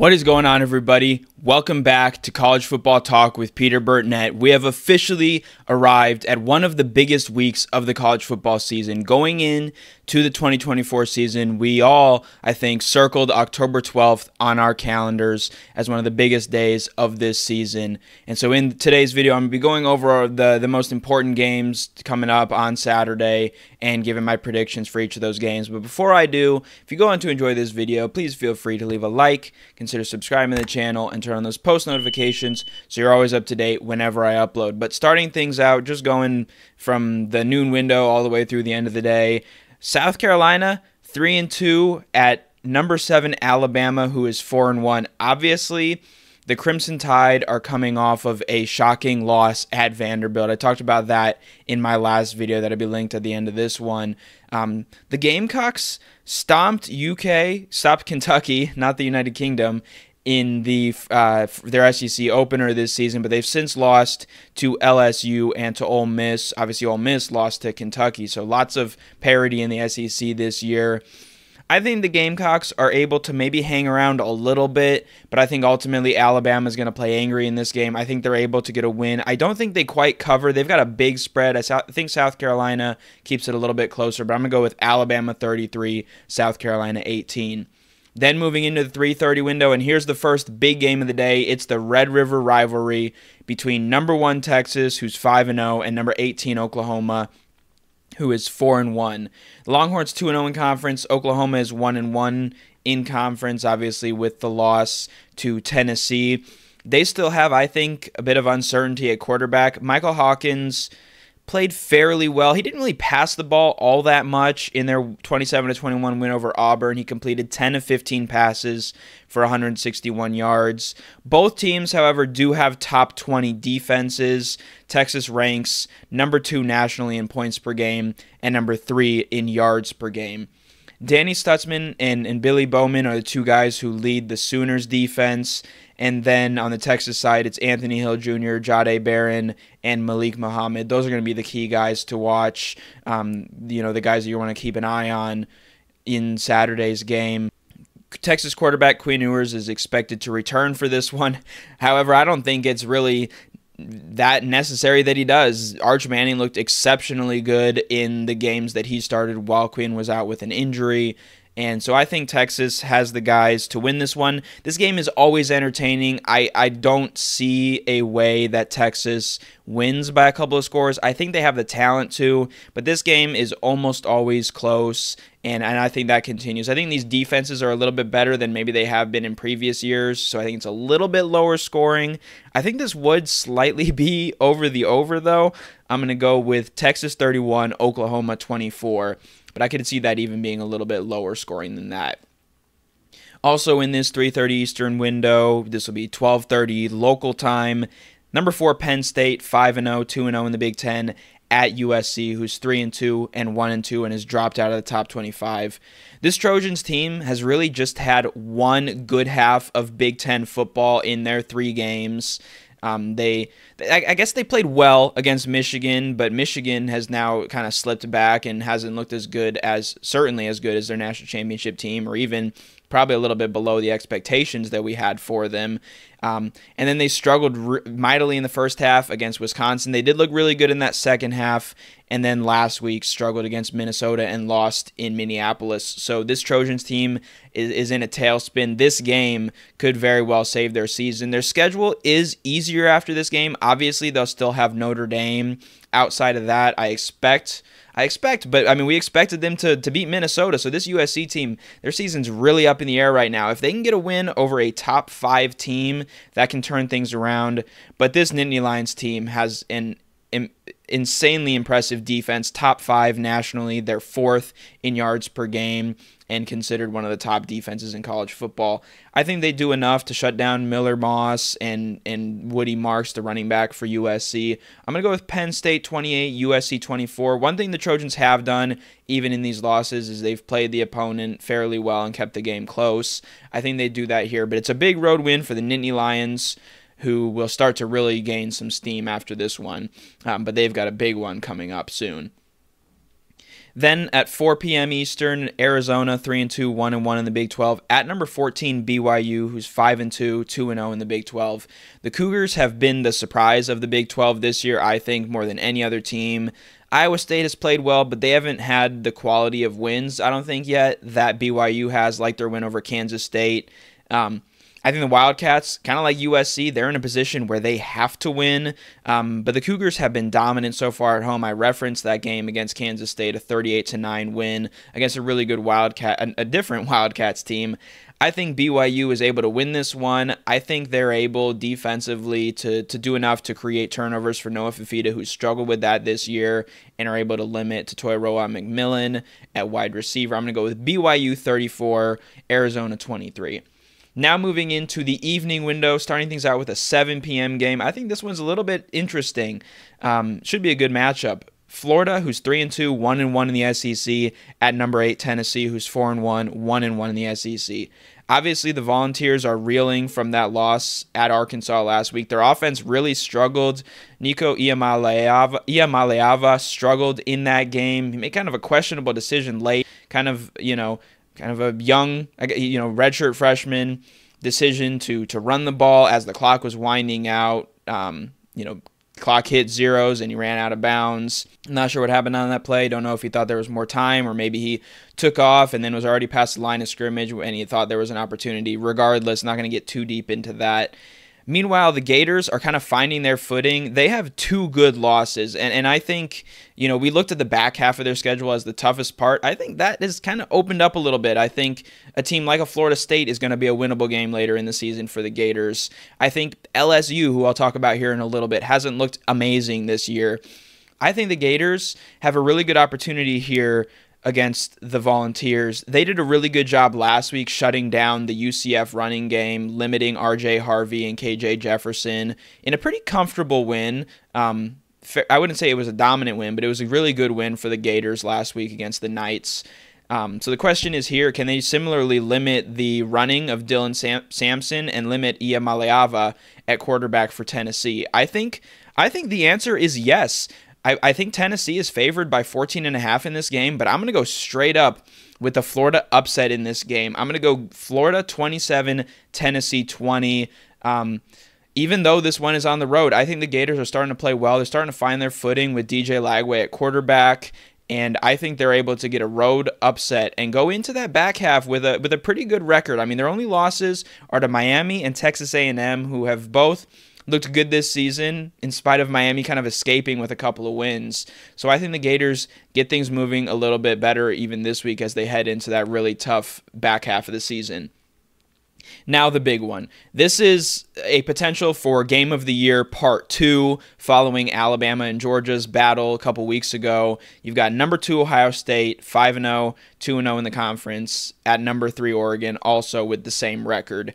What is going on, everybody? Welcome back to College Football Talk with Peter Burtnett. We have officially arrived at one of the biggest weeks of the college football season. Going in to the 2024 season, we all, I think, circled October 12th on our calendars as one of the biggest days of this season. And so in today's video, I'm going to be going over the most important games coming up on Saturday and giving my predictions for each of those games. But before I do, if you go on to enjoy this video, please feel free to leave a like, consider subscribing to the channel, and turn on those post notifications so you're always up to date whenever I upload. But starting things out, just going from the noon window all the way through the end of the day, South Carolina 3-2 at number 7 Alabama, who is 4-1. Obviously, the Crimson Tide are coming off of a shocking loss at Vanderbilt. I talked about that in my last video that'll be linked at the end of this one. The Gamecocks stopped Kentucky, not the United Kingdom, in their SEC opener this season, but they've since lost to LSU and to Ole Miss. Obviously, Ole Miss lost to Kentucky, so lots of parity in the SEC this year. I think the Gamecocks are able to maybe hang around a little bit, but I think ultimately Alabama is going to play angry in this game. I think they're able to get a win. I don't think they quite cover. They've got a big spread. I think South Carolina keeps it a little bit closer, but I'm going to go with Alabama 33, South Carolina 18. Then moving into the 3:30 window, and here's the first big game of the day. It's the Red River Rivalry between number 1 Texas, who's 5-0, and number 18 Oklahoma, who is 4-1. The Longhorns 2-0 in conference. Oklahoma is 1-1 in conference, obviously with the loss to Tennessee. They still have, I think, a bit of uncertainty at quarterback. Michael Hawkins played fairly well. He didn't really pass the ball all that much in their 27-21 win over Auburn. He completed 10 of 15 passes for 161 yards. Both teams, however, do have top 20 defenses. Texas ranks number 2 nationally in points per game and number 3 in yards per game. Danny Stutzman and Billy Bowman are the two guys who lead the Sooners defense. And then on the Texas side, it's Anthony Hill Jr., Jahdae Barron, and Malik Muhammad. Those are going to be the key guys to watch, the guys that you want to keep an eye on in Saturday's game. Texas quarterback Quinn Ewers is expected to return for this one. However, I don't think it's really that necessary that he does. Arch Manning looked exceptionally good in the games that he started while Quinn was out with an injury. And so I think Texas has the guys to win this one. This game is always entertaining. I don't see a way that Texas wins by a couple of scores. I think they have the talent to, but this game is almost always close, and I think that continues. I think these defenses are a little bit better than maybe they have been in previous years, so I think it's a little bit lower scoring. I think this would slightly be over the over, though. I'm going to go with Texas 31, Oklahoma 24. But I could see that even being a little bit lower scoring than that. Also in this 3:30 Eastern window, this will be 12:30 local time. Number 4 Penn State, 5-0, 2-0 in the Big Ten at USC, who's 3-2 and 1-2 and has dropped out of the top 25. This Trojans team has really just had one good half of Big Ten football in their 3 games. I guess they played well against Michigan, but Michigan has now kind of slipped back and hasn't looked certainly as good as their national championship team, or even probably a little bit below the expectations that we had for them. And then they struggled mightily in the first half against Wisconsin. They did look really good in that second half, and then last week struggled against Minnesota and lost in Minneapolis. So this Trojans team is in a tailspin. This game could very well save their season. Their schedule is easier after this game. Obviously, they'll still have Notre Dame. Outside of that, I expect, but I mean, we expected them to beat Minnesota. So this USC team, their season's really up in the air right now. If they can get a win over a top 5 team, that can turn things around. But this Nittany Lions team has an insanely impressive defense, top 5 nationally. They're 4th in yards per game and considered one of the top defenses in college football. I think they do enough to shut down Miller Moss and Woody Marks, the running back for USC. I'm going to go with Penn State 28, USC 24. One thing the Trojans have done, even in these losses, is they've played the opponent fairly well and kept the game close. I think they do that here, but it's a big road win for the Nittany Lions, who will start to really gain some steam after this one. But they've got a big one coming up soon. Then at 4 p.m. Eastern, Arizona 3-2, 1-1 in the Big 12. At number 14, BYU, who's 5-2, 2-0 in the Big 12. The Cougars have been the surprise of the Big 12 this year, I think, more than any other team. Iowa State has played well, but they haven't had the quality of wins, I don't think, yet, that BYU has, like their win over Kansas State. I think the Wildcats, kind of like USC, they're in a position where they have to win, but the Cougars have been dominant so far at home. I referenced that game against Kansas State, a 38-9 win against a really good Wildcat, a different Wildcats team. I think BYU is able to win this one. I think they're able defensively to do enough to create turnovers for Noah Fifita, who's struggled with that this year, and are able to limit Totoiroa McMillan at wide receiver. I'm going to go with BYU 34, Arizona 23. Now moving into the evening window, starting things out with a 7 p.m. game. I think this one's a little bit interesting. Should be a good matchup. Florida, who's 3-2, 1-1 in the SEC, at number 8, Tennessee, who's 4-1, 1-1 in the SEC. Obviously, the Volunteers are reeling from that loss at Arkansas last week. Their offense really struggled. Nico Iamaleava struggled in that game. He made kind of a questionable decision late, kind of a young, redshirt freshman decision to run the ball as the clock was winding out. Clock hit zeros and he ran out of bounds. I'm not sure what happened on that play. Don't know if he thought there was more time or maybe he took off and then was already past the line of scrimmage and he thought there was an opportunity. Regardless, not going to get too deep into that. Meanwhile, the Gators are kind of finding their footing. They have 2 good losses, and I think, we looked at the back half of their schedule as the toughest part. I think that has kind of opened up a little bit. I think a team like a Florida State is going to be a winnable game later in the season for the Gators. I think LSU, who I'll talk about here in a little bit, hasn't looked amazing this year. I think the Gators have a really good opportunity here against the Volunteers. They did a really good job last week shutting down the UCF running game, limiting RJ Harvey and KJ Jefferson in a pretty comfortable win. I wouldn't say it was a dominant win, but it was a really good win for the Gators last week against the Knights. So the question is here, can they similarly limit the running of Dillon Sampson and limit Iamaleava at quarterback for Tennessee? I think the answer is yes. I think Tennessee is favored by 14.5 in this game, but I'm going to go straight up with the Florida upset in this game. I'm going to go Florida 27, Tennessee 20. Even though this one is on the road, I think the Gators are starting to play well. They're starting to find their footing with DJ Lagway at quarterback, and I think they're able to get a road upset and go into that back half with a pretty good record. I mean, their only losses are to Miami and Texas A&M, who have both looked good this season in spite of Miami kind of escaping with a couple of wins. So I think the Gators get things moving a little bit better even this week as they head into that really tough back half of the season. Now the big one. This is a potential for Game of the Year Part 2 following Alabama and Georgia's battle a couple weeks ago. You've got number 2 Ohio State, 5-0, 2-0 in the conference, at number 3 Oregon, also with the same record.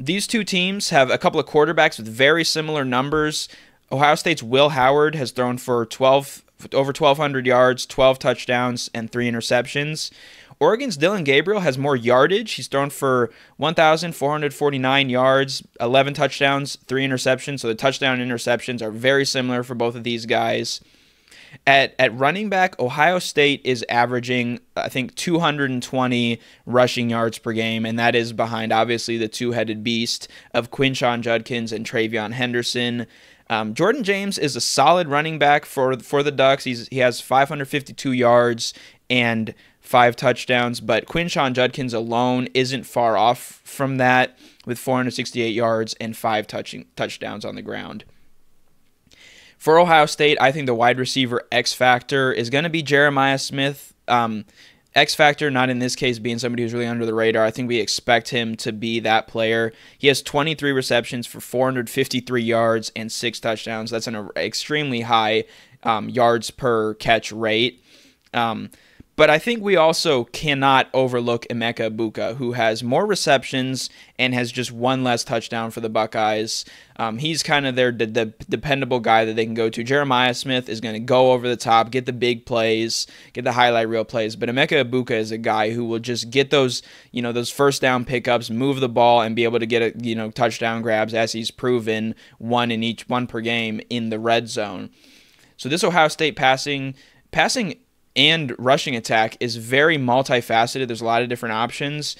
These two teams have a couple of quarterbacks with very similar numbers. Ohio State's Will Howard has thrown for over 1,200 yards, 12 touchdowns, and 3 interceptions. Oregon's Dillon Gabriel has more yardage. He's thrown for 1,449 yards, 11 touchdowns, 3 interceptions. So the touchdown and interceptions are very similar for both of these guys. At running back, Ohio State is averaging, I think, 220 rushing yards per game, and that is behind, obviously, the two-headed beast of Quinshon Judkins and TreVeyon Henderson. Jordan James is a solid running back for the Ducks. He has 552 yards and 5 touchdowns, but Quinshon Judkins alone isn't far off from that with 468 yards and 5 touchdowns on the ground. For Ohio State, I think the wide receiver X factor is going to be Jeremiah Smith. X factor, not in this case being somebody who's really under the radar. I think we expect him to be that player. He has 23 receptions for 453 yards and 6 touchdowns. That's an extremely high yards per catch rate. But I think we also cannot overlook Emeka Egbuka, who has more receptions and has just 1 less touchdown for the Buckeyes. He's kind of their dependable guy that they can go to. Jeremiah Smith is going to go over the top, get the big plays, get the highlight reel plays. But Emeka Egbuka is a guy who will just get those first down pickups, move the ball, and be able to get touchdown grabs, as he's proven, one per game in the red zone. So this Ohio State passing and rushing attack is very multifaceted. There's a lot of different options.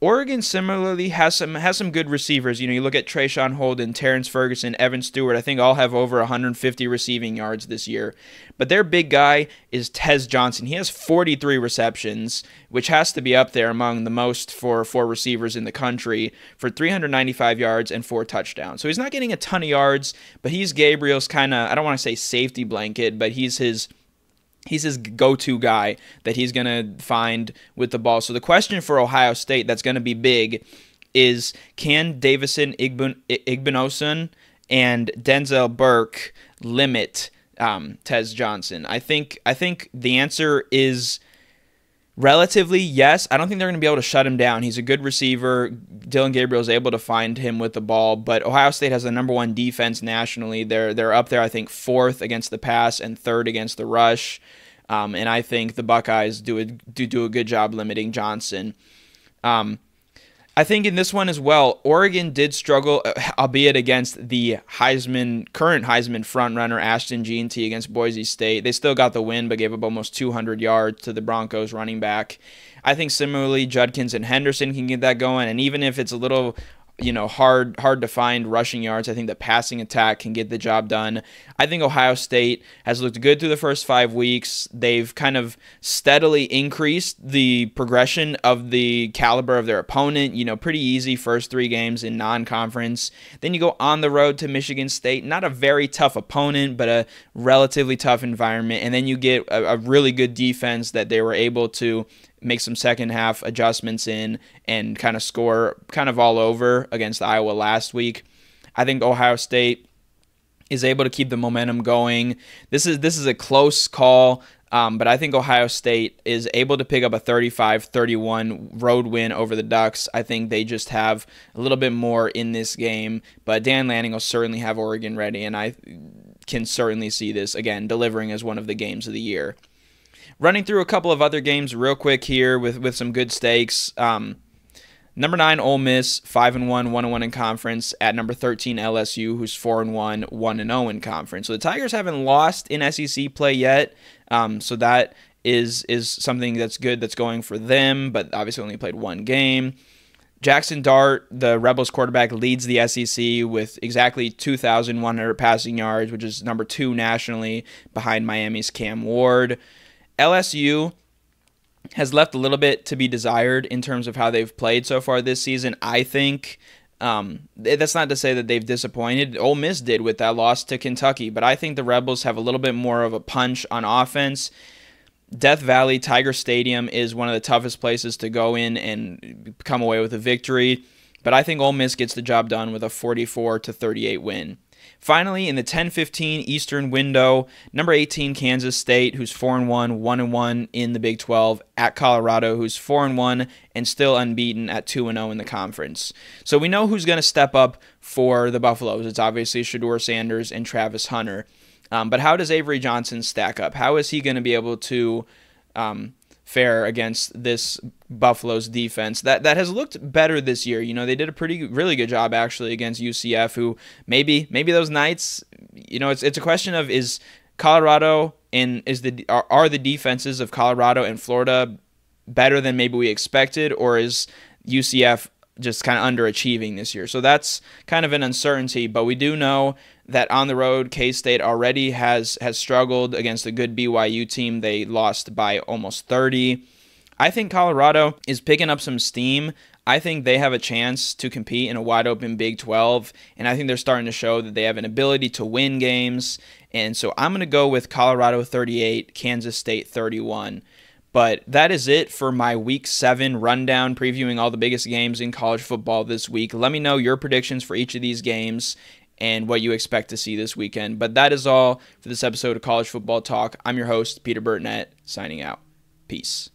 Oregon similarly has some good receivers. You look at Quinshon Holden, Terrence Ferguson, Evan Stewart. I think all have over 150 receiving yards this year. But their big guy is Tez Johnson. He has 43 receptions, which has to be up there among the most for receivers in the country, for 395 yards and 4 touchdowns. So he's not getting a ton of yards, but he's Gabriel's kind of, I don't want to say safety blanket, but he's his go-to guy that he's going to find with the ball. So the question for Ohio State that's going to be big is, can Davison Igbinosun and Denzel Burke limit Tez Johnson? I think the answer is relatively yes. I don't think they're going to be able to shut him down. He's a good receiver. Dillon Gabriel is able to find him with the ball, but Ohio State has the number 1 defense nationally. They're up there, I think, 4th against the pass and 3rd against the rush. And I think the Buckeyes do a good job limiting Johnson. I think in this one as well, Oregon did struggle, albeit against the current Heisman frontrunner Ashton Jeanty against Boise State. They still got the win, but gave up almost 200 yards to the Broncos running back. I think similarly, Judkins and Henderson can get that going, and even if it's a little hard to find rushing yards, I think the passing attack can get the job done. I think Ohio State has looked good through the first 5 weeks. They've kind of steadily increased the progression of the caliber of their opponent. Pretty easy first 3 games in non-conference. Then you go on the road to Michigan State, not a very tough opponent, but a relatively tough environment. And then you get a really good defense that they were able to make some second half adjustments in and kind of score kind of all over against Iowa last week. I think Ohio State is able to keep the momentum going. This is a close call, but I think Ohio State is able to pick up a 35-31 road win over the Ducks. I think they just have a little bit more in this game, but Dan Lanning will certainly have Oregon ready, and I can certainly see this, again, delivering as one of the games of the year. Running through a couple of other games real quick here with some good stakes. Number 9, Ole Miss, 5-1, 1-1 in conference, at number 13, LSU, who's 4-1, 1-0 in conference. So the Tigers haven't lost in SEC play yet, so that is something that's good that's going for them, but obviously only played 1 game. Jackson Dart, the Rebels quarterback, leads the SEC with exactly 2,100 passing yards, which is number 2 nationally behind Miami's Cam Ward. LSU has left a little bit to be desired in terms of how they've played so far this season. I think that's not to say that they've disappointed. Ole Miss did with that loss to Kentucky, but I think the Rebels have a little bit more of a punch on offense. Death Valley, Tiger Stadium, is one of the toughest places to go in and come away with a victory, but I think Ole Miss gets the job done with a 44-38 win. Finally, in the 10-15 Eastern window, number 18 Kansas State, who's 4-1, 1-1 in the Big 12, at Colorado, who's 4-1 and still unbeaten at 2-0 in the conference. So we know who's going to step up for the Buffaloes. It's obviously Shedeur Sanders and Travis Hunter. But how does Avery Johnson stack up? How is he going to be able to fare against this Buffalo's defense that has looked better this year? They did a really good job actually against UCF, who maybe those nights, it's a question of, is Colorado and are the defenses of Colorado and Florida better than maybe we expected, or is UCF just kind of underachieving this year? So that's kind of an uncertainty, but we do know that on the road, K-State already has struggled against a good BYU team. They lost by almost 30. I think Colorado is picking up some steam. I think they have a chance to compete in a wide-open Big 12, and I think they're starting to show that they have an ability to win games. And so I'm going to go with Colorado 38, Kansas State 31. But that is it for my Week 7 rundown, previewing all the biggest games in college football this week. Let me know your predictions for each of these games and what you expect to see this weekend. But that is all for this episode of College Football Talk. I'm your host, Peter Burtnett, signing out. Peace.